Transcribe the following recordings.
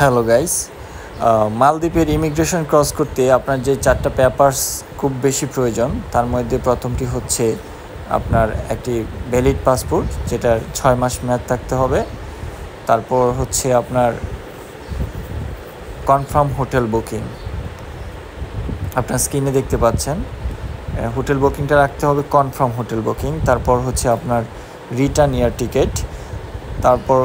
Hello guys, মালদ্বীপের immigration cross করতে আপনার যে 4টা পেপারস খুব বেশি প্রয়োজন। তার মধ্যে প্রথমটি হচ্ছে আপনার একটি ভ্যালিড পাসপোর্ট, যেটার 6 মাস মেয়াদ থাকতে হবে। তারপর হচ্ছে আপনার কনফার্ম হোটেল বুকিং, আপনার স্ক্রিনে দেখতে পাচ্ছেন। হোটেল বুকিংটা রাখতে হবে কনফার্ম হোটেল বুকিং। তারপর হচ্ছে আপনার রিটার্ন এয়ার টিকিট। তারপর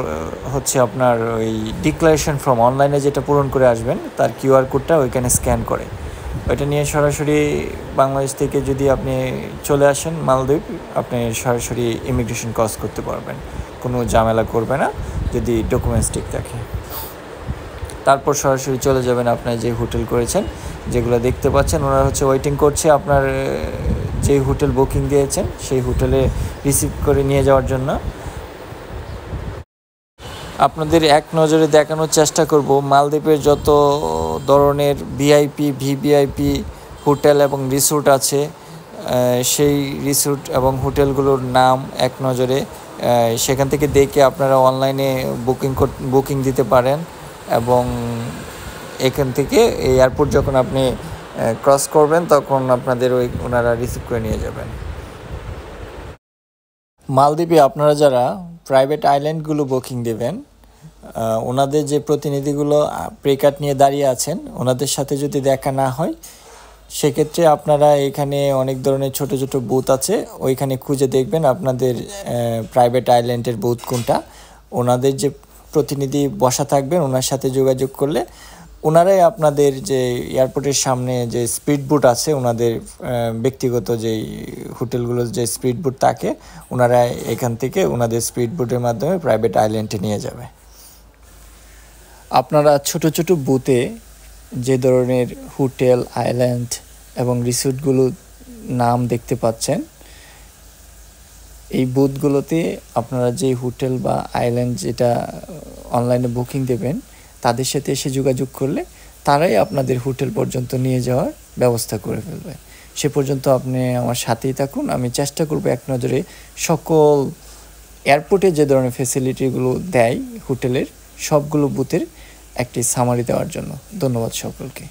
হচ্ছে আপনার ওই ডিক্লারেশন ফর্ম অনলাইনে যেটা পূরণ করে আসবেন, তার কিউআর কোডটা ওইখানে স্ক্যান করে ওইটা নিয়ে সরাসরি বাংলাদেশ থেকে যদি আপনি চলে আসেন মালদ্বীপ, আপনি সরাসরি ইমিগ্রেশন ক্রস করতে পারবেন, কোনো ঝামেলা করবে না যদি ডকুমেন্টস ঠিক থাকে। তারপর সরাসরি চলে যাবেন আপনার যে হোটেল করেছেন, যেগুলো দেখতে পাচ্ছেন ওরা হচ্ছে ওয়েটিং করছে আপনার যেই হোটেল বুকিং দিয়েছেন সেই হোটেলে রিসিভ করে নিয়ে যাওয়ার জন্য। আপনাদের এক নজরে দেখানোর চেষ্টা করব মালদ্বীপের যত ধরনের ভিআইপি, ভিভিআইপি হোটেল এবং রিসোর্ট আছে, সেই রিসোর্ট এবং হোটেলগুলোর নাম এক নজরে সেখান থেকে দেখে আপনারা অনলাইনে বুকিং দিতে পারেন। এবং এখান থেকে এয়ারপোর্ট যখন আপনি ক্রস করবেন তখন আপনাদের ওনারা রিসিভ করে নিয়ে যাবেন। মালদ্বীপে আপনারা যারা প্রাইভেট আইল্যান্ডগুলো বুকিং দেবেন, ওনাদের যে প্রতিনিধিগুলো প্রেকার্ড নিয়ে দাঁড়িয়ে আছেন, ওনাদের সাথে যদি দেখা না হয়, সেক্ষেত্রে আপনারা এখানে অনেক ধরনের ছোট ছোট বুথ আছে, ওইখানে খুঁজে দেখবেন আপনাদের প্রাইভেট আইল্যান্ডের বুথ কোনটা। ওনাদের যে প্রতিনিধি বসা থাকবেন, ওনার সাথে যোগাযোগ করলে ওনারাই আপনাদের যে এয়ারপোর্টের সামনে যে স্পিড বোট আছে, ওনাদের ব্যক্তিগত যেই হোটেলগুলোর যে স্পিড বোট থাকে, ওনারা এখান থেকে ওনাদের স্পিড বোটের মাধ্যমে প্রাইভেট আইল্যান্ডে নিয়ে যাবে। আপনারা ছোট ছোট বুথে যে ধরনের হোটেল, আইল্যান্ড এবং রিসোর্টগুলোর নাম দেখতে পাচ্ছেন, এই বুথগুলোতে আপনারা যে হোটেল বা আইল্যান্ড যেটা অনলাইনে বুকিং দেবেন, তাদের সাথে এসে যোগাযোগ করলে তারাই আপনাদের হোটেল পর্যন্ত নিয়ে যাওয়ার ব্যবস্থা করে ফেলবে। সে পর্যন্ত আপনি আমার সাথেই থাকুন। আমি চেষ্টা করব এক নজরে সকল এয়ারপোর্টে যে ধরনের ফ্যাসিলিটিগুলো দেয় হোটেলের, সবগুলো বুথের একটি সামারি দেওয়ার জন্য। ধন্যবাদ সকলকে।